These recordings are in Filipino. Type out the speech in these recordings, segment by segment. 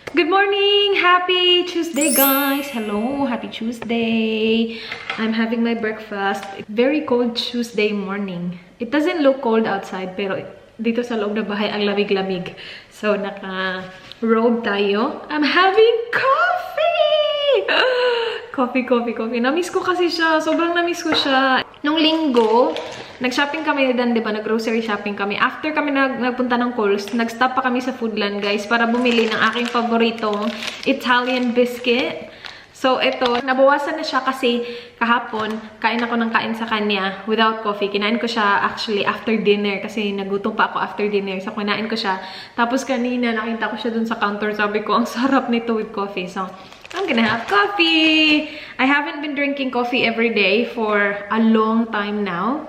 Good morning! Happy Tuesday, guys! Hello! Happy Tuesday! I'm having my breakfast. Very cold Tuesday morning. It doesn't look cold outside, pero dito sa loob ng bahay, ang lamig-lamig. So, naka-robe tayo. I'm having coffee! Coffee. Namiss ko kasi siya. Sobrang namiss ko siya. Nung linggo, nag-shopping kami dan, di ba? Nag-grocery shopping kami. After kami nagpunta ng Kohl's, nag-stop pa kami sa Foodland, guys, para bumili ng aking paboritong Italian biscuit. So, ito, nabawasan na siya kasi kahapon, kain ako ng kain sa kanya without coffee. Kinain ko siya actually after dinner kasi nagutom pa ako after dinner. So, kinain ko siya. Tapos kanina, nakita ko siya dun sa counter. Sabi ko, ang sarap nito with coffee. So, I'm gonna have coffee! I haven't been drinking coffee every day for a long time now.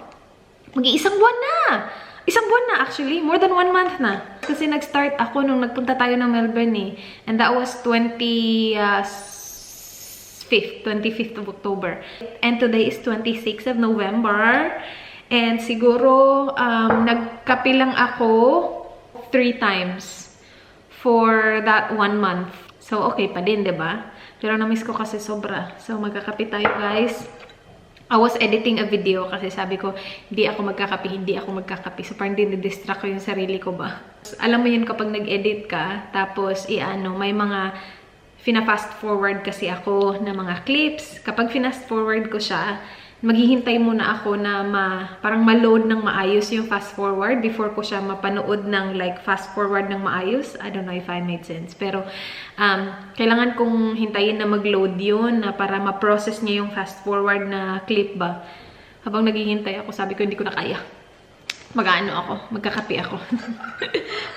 Mag-iisang buwan na! Isang buwan na actually. More than 1 month na. Kasi nag-start ako nung nagpunta tayo ng Melbourne eh. And that was 25th of October. And today is 26th of November. And siguro, nagkape lang ako 3 times for that 1 month. So, okay pa din, diba? Pero na-miss ko kasi sobra. So, magkakape tayo, guys. I was editing a video kasi sabi ko, hindi ako magkakape. So, parang din-distract ko yung sarili ko ba. Alam mo yun kapag nag-edit ka, tapos, may mga fina-fast forward kasi ako na mga clips. Kapag fina-fast forward ko siya, maghihintay muna ako na parang ma-load ng maayos yung fast forward before ko siya mapanood ng like fast forward ng maayos. I don't know if I made sense. Pero, kailangan kong hintayin na mag-load yun na para ma-process niya yung fast forward na clip ba. Habang naghihintay ako, sabi ko hindi ko na kaya. Magkakape ako.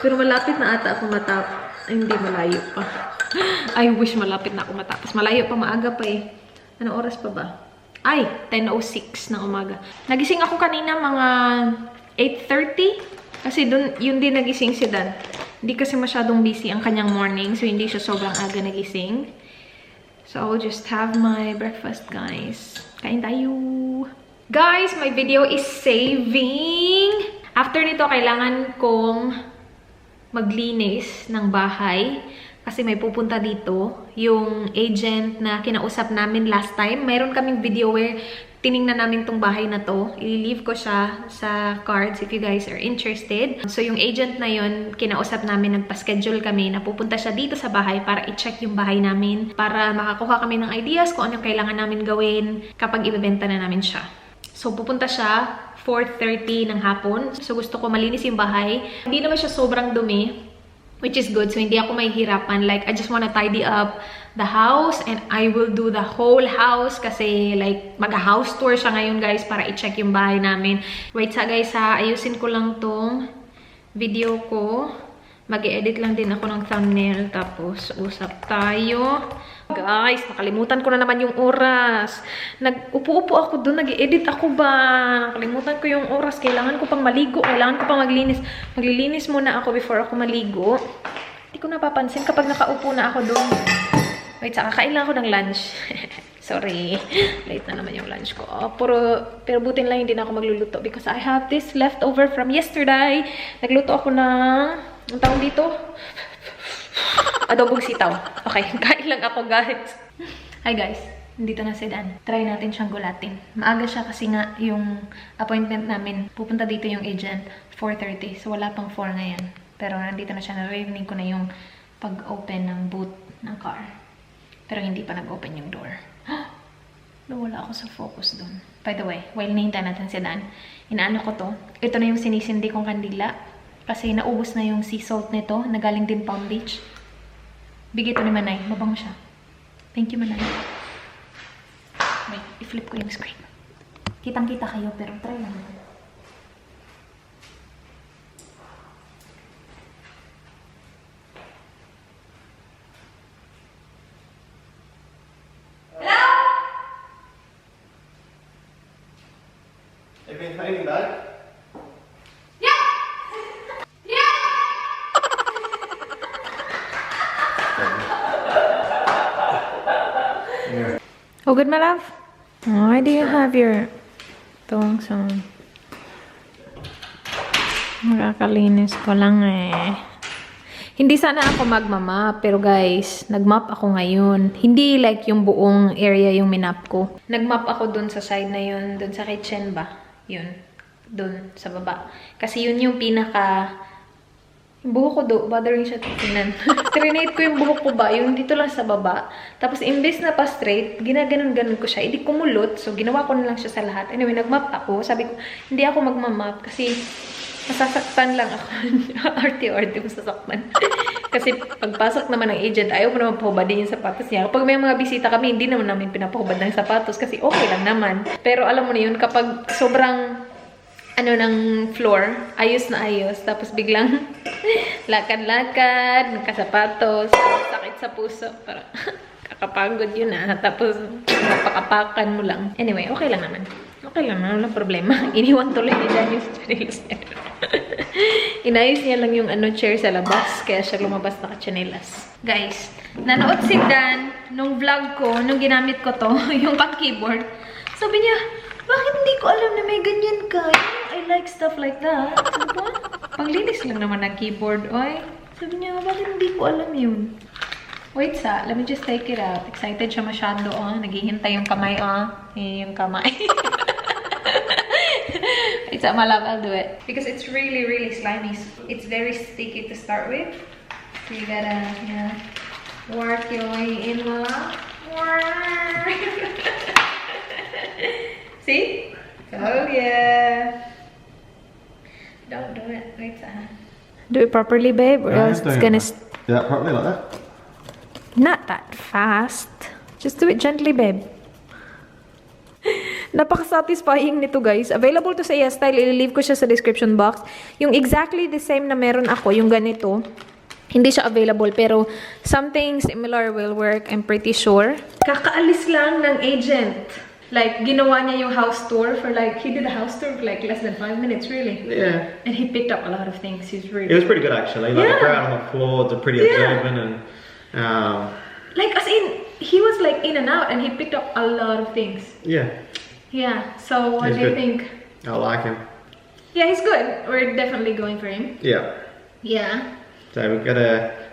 Pero malapit na ata ako matapos. Hindi, malayo pa. I wish malapit na ako matapos. Malayo pa, maaga pa eh. Anong oras pa ba? Ay, 10:06 ng umaga. Nagising ako kanina mga 8:30. Kasi yun din nagising si Dan. Hindi kasi masyadong busy ang kanyang morning. So, hindi siya sobrang aga nagising. So, I'll just have my breakfast, guys. Kain tayo. Guys, my video is saving. After nito, kailangan kong maglinis ng bahay. Kasi may pupunta dito, yung agent na kinausap namin last time. Mayroon kaming video where tiningnan namin tong bahay na to. I-leave ko siya sa cards if you guys are interested. So yung agent na yun, kinausap namin, nagpa-schedule kami na pupunta siya dito sa bahay para i-check yung bahay namin. Para makakuha kami ng ideas kung ano kailangan namin gawin kapag ibebenta na namin siya. So pupunta siya 4:30 ng hapon. So gusto ko malinis yung bahay. Hindi naman siya sobrang dumi. Which is good. So, hindi ako mahihirapan. Like, I just wanna tidy up the house and I will do the whole house kasi like, mag-house tour siya ngayon, guys, para i-check yung bahay namin. Wait guys, ayusin ko lang tong video ko. Mag-edit lang din ako ng thumbnail. Tapos, usap tayo. Guys, nakalimutan ko na naman yung oras. Nag-upo-upo ako doon, nag-edit ako ba? Nakalimutan ko yung oras. Kailangan ko pang maligo, kailangan ko pang maglinis. Maglilinis muna ako before ako maligo. Hindi ko napapansin kapag nakaupo na ako doon. Wait, kakain lang ako ng lunch. Sorry, late na naman yung lunch ko. Pero butin lang hindi na ako magluluto because I have this leftover from yesterday. Nagluto ako ng, ang tawag dito? Adobong sitaw. Okay, kain lang ako, guys. Hi, guys. Nandito na si Dan. Try natin siyang gulatin. Maaga siya kasi nga yung appointment namin. Pupunta dito yung agent, 4:30. So, wala pang 4 ngayon. Pero nandito na siya. Naririnig ko na yung pag-open ng boot ng car. Pero hindi pa nag-open yung door. Nawala ako sa focus doon. By the way, while nahintayin natin si Dan, inaano ko to. Ito na yung sinisindi kong kandila. Kasi naubos na yung sea salt nito. Nagaling din Palm Beach. Bigay ito ni Manay. Mabango siya. Thank you, Manay. Wait, i-flip ko yung screen. Kitang-kita kayo, pero try lang. Hello? Have you been fighting back? Oh, good, my love? Why do you have your thongs on? Nakakalinis ko lang eh. Hindi sana ako magmamap, pero guys, nagmap ako ngayon. Hindi like yung buong area yung minap ko. Nagmap ako dun sa side na yun, dun sa kitchen ba? Yun, dun sa baba. Kasi yun yung pinaka... Yung buhok ko bothering siya tingnan. Trinate ko yung buhok ko ba, yung dito lang sa baba. Tapos imbes na pa straight, ginaganon-ganon ko siya. Hindi kumulot, so ginawa ko na lang siya sa lahat. Anyway, nagmap ako. Sabi ko, hindi ako magmamap kasi masasaktan lang ako. Arte-arte masasaktan. Kasi pagpasok naman ng agent, ayaw mo naman pahubadin yung sapatos niya. Kapag may mga bisita kami, hindi naman namin pinapahubad ng sapatos kasi okay lang naman. Pero alam mo na yun, kapag sobrang ng floor, ayos na ayos, tapos biglang lakad-lakad, nagkasapatos, sakit sa puso, parang kakapagod yun tapos napakapakan mo lang. Anyway, okay lang naman. Okay lang naman, walang problema. Iniwan tuloy ni Dan yung chanelas. Inayos niya lang yung chair sa labas, kaya siya lumabas naka-chanelas. Guys, nanood si Dan nung vlog ko, nung ginamit ko to, yung pang-keyboard. Sabi niya, bakit hindi ko alam na may ganyan ka? I like stuff like that. Sabi ko, panglinis lang naman ng keyboard, oy. Sabi niya, bakit hindi ko alam yun? Wait let me just take it out. Excited siya masyado, naghihintay yung kamay, yung kamay. Wait my love, I'll do it. Because it's really, really slimy. It's very sticky to start with. So you gotta, work your way in, my love. See? Oh yeah. Don't do it. Wait do it properly, babe, or else it's gonna... Do that properly like that? Not that fast. Just do it gently, babe. Napaka-satisfying nito, guys. Available to sa YesStyle. I-leave ko siya sa description box. Yung exactly the same na meron ako, yung ganito, hindi siya available, pero something similar will work, I'm pretty sure. Kakaalis lang ng agent. Like, ginawa niya yung house tour for like, he did a house tour for like less than 5 minutes, really. Yeah. And he picked up a lot of things. He's really... It was pretty good, actually. Like, the crowd on the floor, they're pretty observant and... like, as in, he was like in and out and he picked up a lot of things. Yeah. Yeah, so what do you think? I like him. Yeah, he's good. We're definitely going for him. Yeah. Yeah. So we've got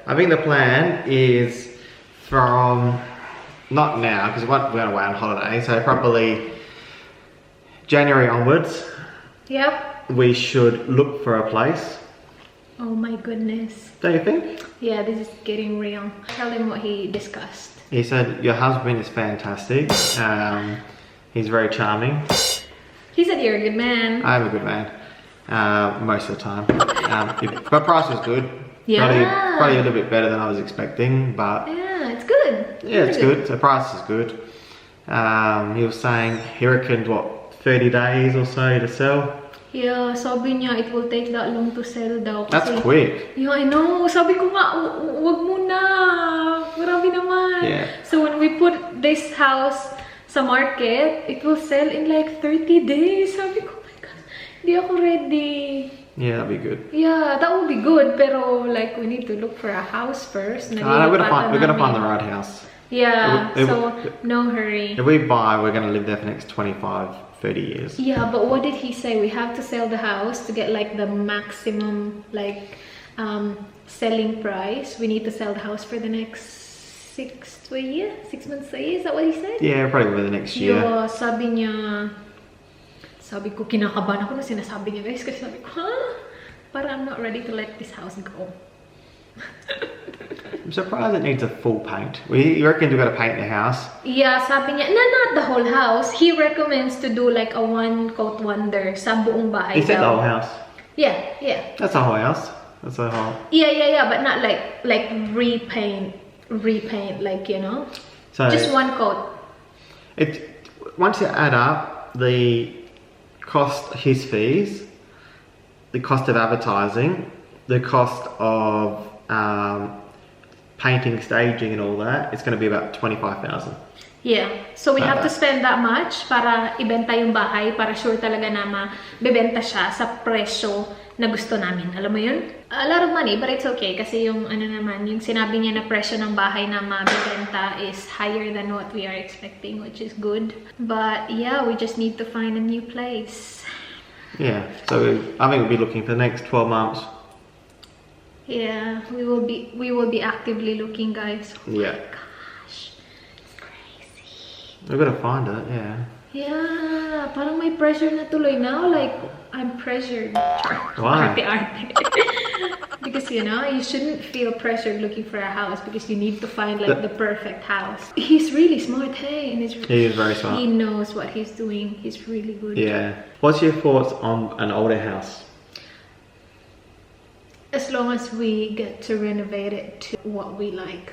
I think the plan is from... Not now, because we're going away on holiday, so probably January onwards. Yep. We should look for a place. Oh my goodness. Don't you think? Yeah, this is getting real. Tell him what he discussed. He said, your husband is fantastic. He's very charming. He said you're a good man. I'm a good man. Most of the time. But price was good. Yeah. Probably a little bit better than I was expecting, but... Yeah, it's good. Yeah, it's good. The price is good. He was saying he reckoned, what, 30 days or so to sell? Yeah, sabi niya it will take that long to sell daw. Kasi, that's quick. Yeah, I know. Sabi ko nga, wag muna. Grabe naman. Yeah. So when we put this house sa market, it will sell in like 30 days. Sabi ko, oh my God, hindi ako ready. Yeah, that'd be good. Yeah, that would be good. Pero like we need to look for a house first. We're gonna find the right house. Yeah, so no hurry. If we buy, we're gonna live there for the next 25, 30 years. Yeah, but what did he say? We have to sell the house to get like the maximum like selling price. We need to sell the house for the next 6 months a year. Is that what he said? Yeah, probably over the next year. Yeah, sabi ko, kinakabahan ako na sinasabi niya, guys. Kasi sabi ko, para I'm not ready to let this house go. I'm surprised it needs a full paint. You reckon we've got to paint the house? Yeah, sabi niya, not the whole house. He recommends to do like a one-coat wonder sa buong bahay. He said the whole house? Yeah. That's the whole house. That's the whole... Yeah, but not like repaint, like, you know? So just one coat. Once you add up the cost, his fees, the cost of advertising, the cost of painting, staging and all that, it's going to be about 25,000. Yeah, so we have to spend that much para ibenta yung bahay, para sure talaga na mabebenta siya sa presyo na gusto namin. Alam mo yun? A lot of money, but it's okay kasi yung yung sinabi niya na presyo ng bahay na mabebenta is higher than what we are expecting, which is good. But yeah, we just need to find a new place. Yeah, so I think we'll be looking for the next 12 months. Yeah, we will be actively looking, guys. Yeah. Gosh, it's crazy. We've got to find it, yeah. Yeah, parang may pressure na tuloy now. Like, I'm pressured. Why? Arte. Because, you know, you shouldn't feel pressured looking for a house because you need to find, like, the perfect house. He's really smart, hey? And He is very smart. He knows what he's doing. He's really good. Yeah. What's your thoughts on an older house? As long as we get to renovate it to what we like.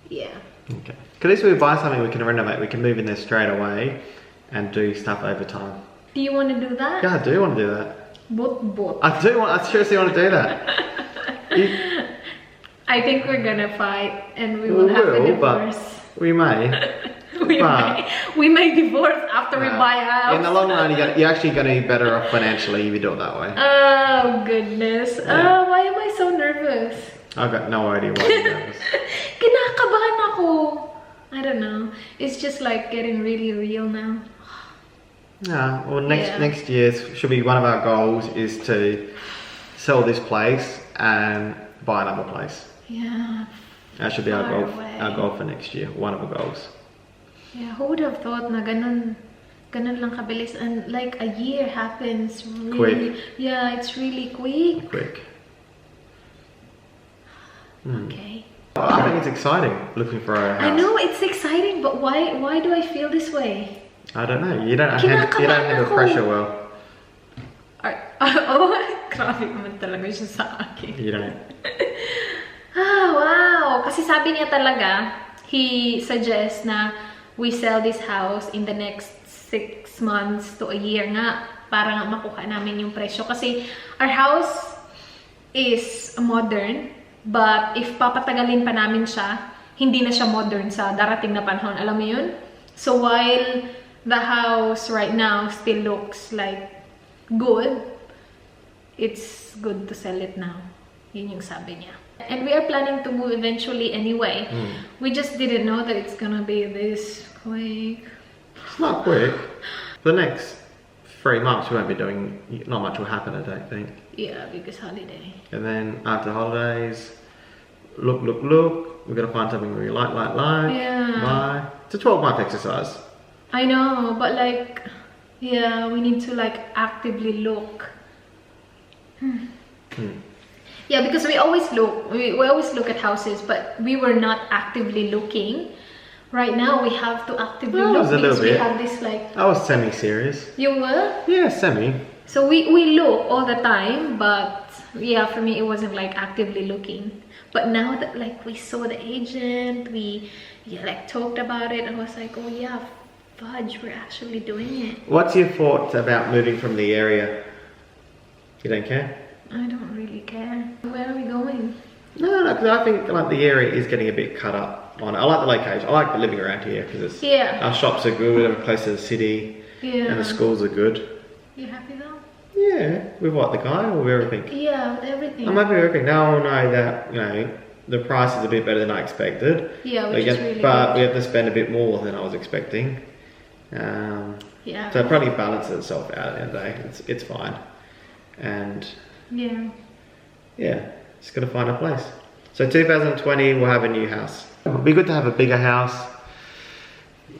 Yeah. Okay. Because at least we buy something we can renovate. We can move in there straight away and do stuff over time. Do you want to do that? Yeah, I do want to do that. Both. I seriously want to do that. I think we're gonna fight and we will have a divorce. But we may. we may divorce after we buy a house. In the long run, you're actually going to be better off financially if you do it that way. Oh, goodness. Yeah. Why am I so nervous? I've got no idea why you're nervous. Kinakabahan ako. I don't know. It's just like getting really real now. Yeah, well, next year should be one of our goals is to sell this place and buy another place. Yeah. That should be our Far goal. away. Our goal for next year. One of the goals. Yeah, who would have thought na ganun lang kabilis, and like a year happens really Quick. Yeah, it's really quick. Quick. Okay. Well, I think it's exciting looking for a house. I know it's exciting, but why do I feel this way? I don't know. You don't handle ako. pressure well. Oh, grabe naman talaga siya sa akin. You don't. Wow! Kasi sabi niya talaga, he suggests na we sell this house in the next 6 months to a year nga para nga makuha namin yung presyo. Kasi our house is modern, but if papatagalin pa namin siya, hindi na siya modern sa darating na panahon. Alam mo yun? So while the house right now still looks like good, it's good to sell it now. Yun yung sabi niya. And we are planning to move eventually anyway. We just didn't know that it's gonna be this quick. It's not quick. For the next 3 months, we won't be doing. Not much will happen, I don't think. Yeah, because holiday. And then after holidays, look. We're gonna find something we like. Yeah. Buy. It's a 12-month exercise. I know, but like, yeah, we need to like actively look. Yeah, because we always look. We always look at houses, but we were not actively looking. Right now, we have to actively Oh, look it was a little because we bit. have this like. I was semi-serious. You were? Yeah, semi. So we look all the time, but yeah, for me it wasn't like actively looking. But now that like we saw the agent, we like talked about it, I was like, oh yeah, fudge, we're actually doing it. What's your thoughts about moving from the area? You don't care? I don't really care. Where are we going? No, because I think like the area is getting a bit cut up on it. I like the location. I like the living around here because our shops are good. We're close to the city, and the schools are good. You happy though? Yeah, with what, the guy or with everything? Yeah, with everything. I'm happy with everything. Now I know that the price is a bit better than I expected. Yeah, which is really but good. we have to spend a bit more than I was expecting. Yeah. So it probably balances itself out at the end of the day. It's fine, and yeah, just gotta find a place. So 2020 we'll have a new house. It'd be good to have a bigger house.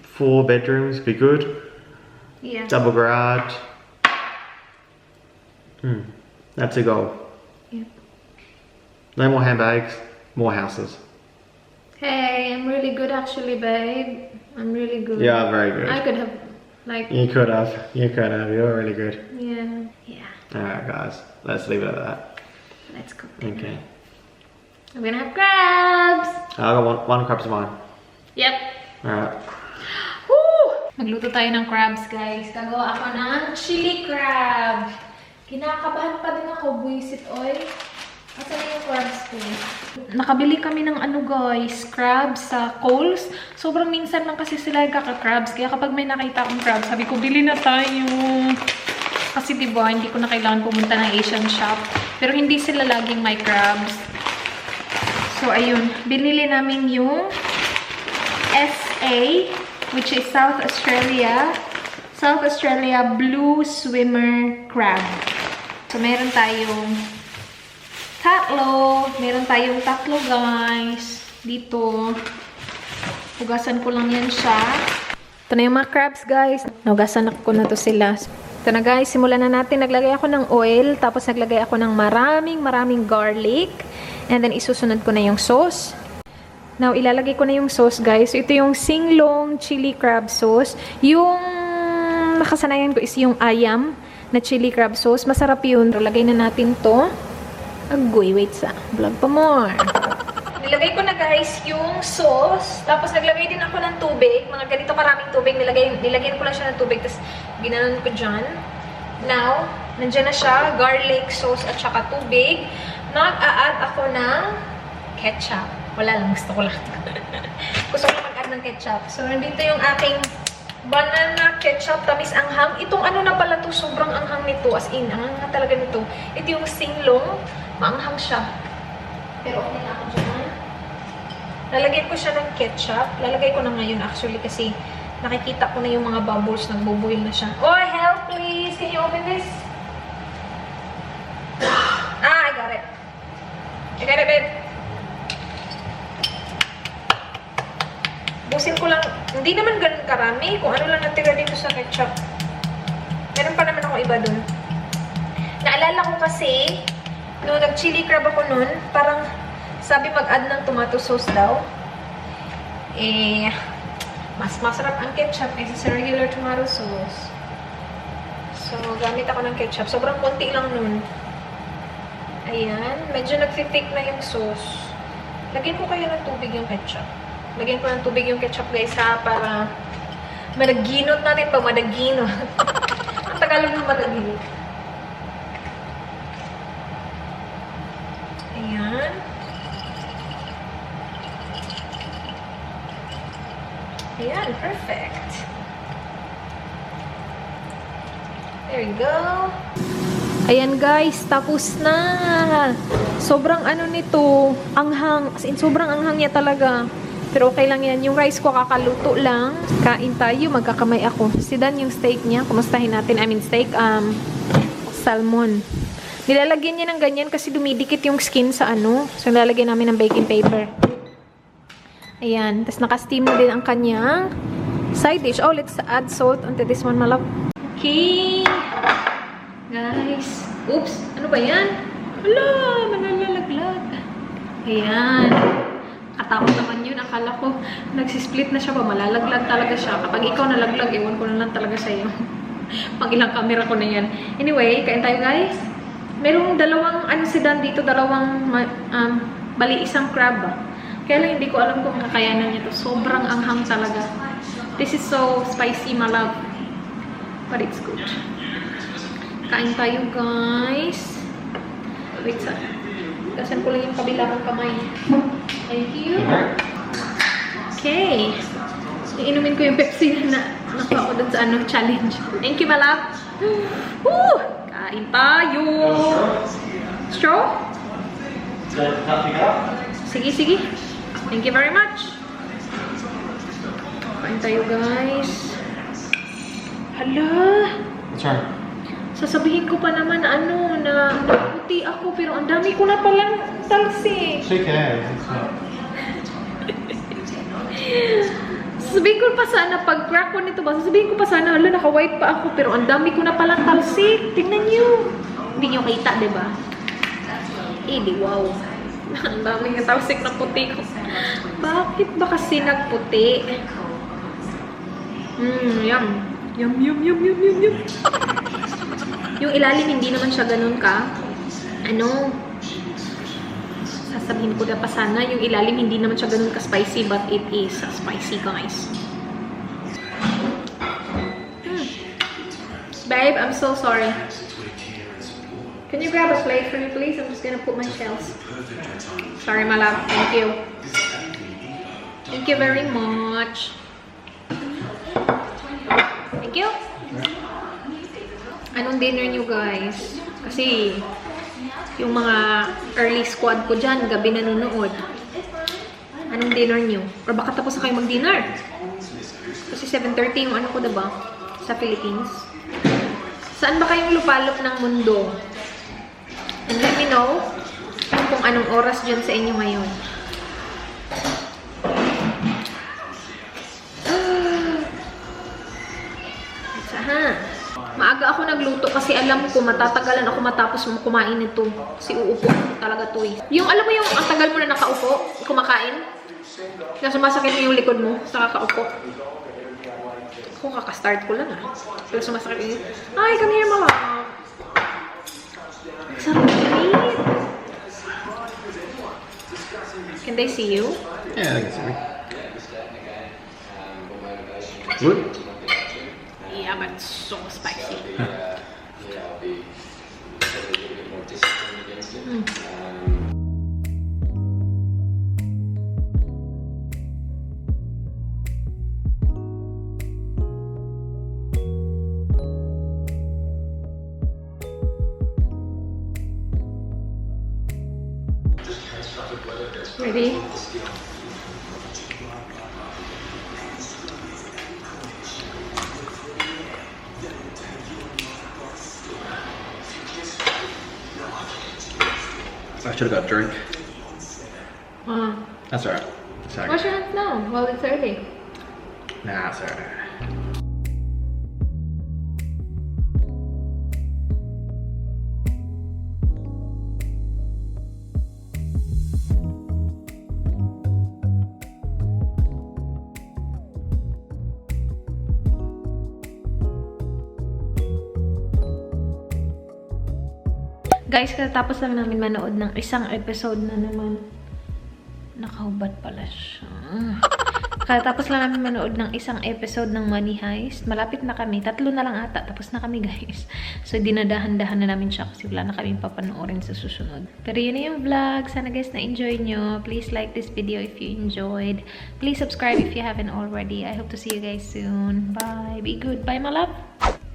4 bedrooms, be good. Yeah. Double garage. That's a goal. Yep. No more handbags, more houses. Hey, I'm really good actually, babe. I'm really good. Yeah, very good. I could have like. You could have. You're really good. Yeah. Alright guys, let's leave it at that. Let's cook dinner. Okay. I'm gonna have crabs. I got one crab's mine. Yep. Alright. Woo! Magluto tayo ng crabs, guys. Gagawa ako ng chili crab. Kinakabahan pa din ako, buisit oy. Asan na yung crabs ko? Nakabili kami ng guys, crabs sa Coles. Sobrang minsan lang kasi sila kaka-crabs. Kaya kapag may nakita akong crabs, sabi ko, bili na tayo. Kasi diba, hindi ko na kailangan pumunta ng Asian shop. Pero hindi sila laging may crabs. So, ayun. Binili namin yung SA, which is South Australia Blue Swimmer Crab. So, meron tayong Tatlo. Meron tayong tatlo, guys. Dito. Hugasan ko lang yan siya. Ito na yung mga crabs, guys. Hugasan ko na to sila. Ito na, guys. Simulan na natin. Naglagay ako ng oil. Tapos naglagay ako ng maraming garlic. And then, isusunod ko na yung sauce. Now, ilalagay ko na yung sauce, guys. So, ito yung Singlong chili crab sauce. Yung nakasanayan ko is yung ayam na chili crab sauce. Masarap yun. Lagay na natin to. Agoy, wait sa. Vlog pa more. Nilagay ko na, guys, yung sauce. Tapos, naglagay din ako ng tubig. Mga ganito karaming tubig. Nilagyan ko lang siya ng tubig. Tapos, ginanon ko dyan. Now, nandyan na siya. Garlic, sauce, at saka tubig. Mag-a-add ako ng ketchup. Wala lang. Gusto ko lang. Gusto ko lang mag-add ng ketchup. So, nandito yung aking banana ketchup. Tamis anghang. Itong ano na pala to. Sobrang anghang nito. As in, anghang na talaga nito. Ito yung Singlong. Maanghang siya. Pero okay na ako dyan. Lalagyan ko siya ng ketchup. Lalagay ko na ngayon actually kasi nakikita ko na yung mga bubbles. Nagbubuil na siya. Oh, help please! Can you open this? I got it. I got it, babe. Busin ko lang. Hindi naman ganun karami. Kung ano lang natira dito sa ketchup. Meron pa naman ako iba dun. Naalala ko kasi no, nag-chili crab ako nun, parang sabi mag-add ng tomato sauce daw. Eh, mas masarap ang ketchup kaysa sa regular tomato sauce. So, gamit ako ng ketchup. Sobrang konti lang nun. Ayan. Medyo nag-thick na yung sauce. Lagyan ko kayo ng tubig yung ketchup. Lagyan ko ng tubig yung ketchup, guys, ha, para madaginot natin pa, madaginot. Ang Tagalog ng madaginot. Ayan. Ayan, perfect. There you go. Ayan, guys, tapos na. Sobrang ano nito, anghang. As in, sobrang anghang niya talaga. Pero okay lang yan. Yung rice ko kakaluto lang. Kain tayo, magkakamay ako. Si Dan yung steak niya. Kumustahin natin. I mean, steak, salmon. Nilalagyan niya ng ganyan kasi dumidikit yung skin sa ano. So, nilalagyan namin ng baking paper. Ayan. Tapos, naka-steam na din ang kanyang side dish. Oh, let's add salt onto this one, malap. Okay. Guys. Oops. Ano ba yan? Wala. Malalalaglag. Ayan. Katakot naman yun. Akala ko nagsisplit na siya ba? Malalaglag talaga siya. Kapag ikaw nalaglag, ewan ko na lang talaga sa'yo. Pag ilang camera ko na yan. Anyway, kain tayo, guys. Merong dalawang, ano si Dan dito, dalawang, bali isang crab ba? Kaya lang hindi ko alam kung kakayanan niya to. Sobrang anghang talaga. This is so spicy, my love. But it's good. Kain tayo, guys. Wait, sa. Gasan ko lang yung kabila kong kamay. Thank you. Okay. Iinumin ko yung Pepsi na nakuha ko dun sa ano, challenge. Thank you, my love. Woo! Kain tayo! Straw? Sige, sige. Thank you very much. Kain tayo, guys. Hala! That's right. Sasabihin ko pa naman na ano, na puti ako, pero ang dami ko na palang talsi. She cares. It's not. Sasabihin ko pa sana, pag crack ko nito ba, sasabihin ko pa sana, hala, naka-white pa ako, pero ang dami ko na palang talsik. Tingnan nyo. Hindi nyo kita, diba? Eh, di wow. Ang dami ng talsik na puti ko. Bakit ba kasi nagputi? Yum. Yum, yum, yum, yum, yum, yum. Yung ilalim, hindi naman siya ganun ka. Ano? Sasabihin ko na pa sana, yung ilalim, hindi naman siya ganun ka-spicy, but it is spicy, guys. Babe, I'm so sorry. Can you grab a plate for me, please? I'm just gonna put my shells. Sorry, my love. Thank you. Thank you very much. Thank you. Anong dinner nyo, guys? Kasi, yung mga early squad ko dyan, gabi nanonood. Anong dinner nyo? Or baka tapos na kayo mag-dinner? Kasi 7:30 yung ano ko, diba? Sa Philippines. Saan ba kayong lupalop ng mundo? And let me know kung anong oras dyan sa inyo ngayon. Isa ha. Maaga ako nagluto kasi alam ko matatagalan ako matapos kumain nito. Kasi uupo talaga to eh. Yung alam mo yung ang tagal mo na nakaupo, kumakain. Kaya sumasakit yung likod mo sa kakaupo. Kung kakastart ko lang ah. Pero sumasakit yung... Ay, come here mama. Sarap meat. Can they see you? Yeah, I think it's me. Good? Yeah, but so spicy. Ready? I should have got a drink. Uh, That's alright. Sorry. wash your hands now while it's early. Nah, it's alright. Guys, katapos lang namin manood ng isang episode na naman. Nakahubad pala siya. Katapos lang namin manood ng isang episode ng Money Heist. Malapit na kami. 3 na lang ata. Tapos na kami, guys. So, dinadahan-dahan na namin siya kasi wala na kami papanoorin sa susunod. Pero yun na yung vlog. Sana guys na-enjoy nyo. Please like this video if you enjoyed. Please subscribe if you haven't already. I hope to see you guys soon. Bye. Be good. Bye, my love.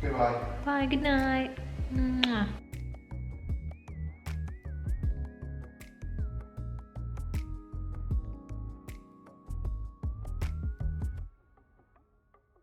Goodbye. Bye. Good night. Mwah.